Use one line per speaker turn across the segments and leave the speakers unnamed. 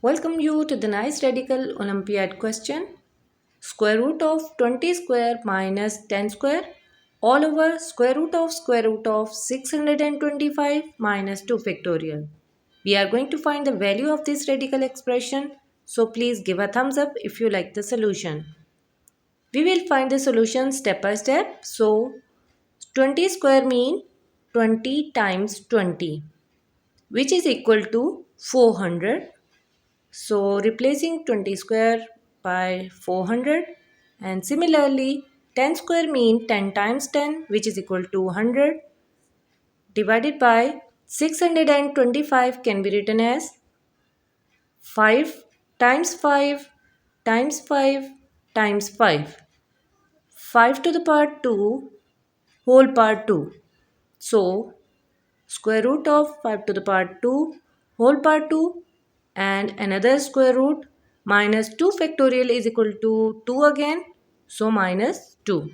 Welcome you to the nice radical Olympiad question. Square root of 20 square minus 10 square all over square root of 625 minus 2 factorial. We are going to find the value of this radical expression, so please give a thumbs up if you like the solution. We will find the solution step by step. So 20 square mean 20 times 20, which is equal to 400. So replacing 20 square by 400, and similarly 10 square mean 10 times 10, which is equal to 100, divided by 625 can be written as 5 times 5 times 5 times 5. 5 to the power 2 whole power 2. So square root of 5 to the power 2 whole power 2 and another square root minus 2 factorial is equal to 2 again. So minus 2.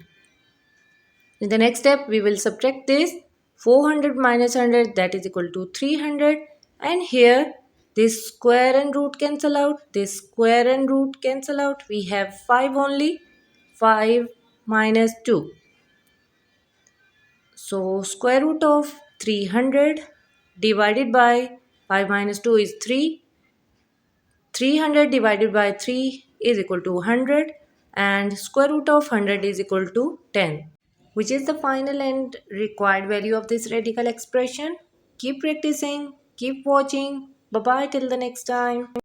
In the next step we will subtract this 400 minus 100, that is equal to 300, and here this square and root cancel out, this square and root cancel out, we have 5 only. 5 minus 2. So square root of 300 divided by 5 minus 2 is 3. 300 divided by 3 is equal to 100, and square root of 100 is equal to 10, which is the final and required value of this radical expression. Keep practicing, keep watching. Bye bye till the next time.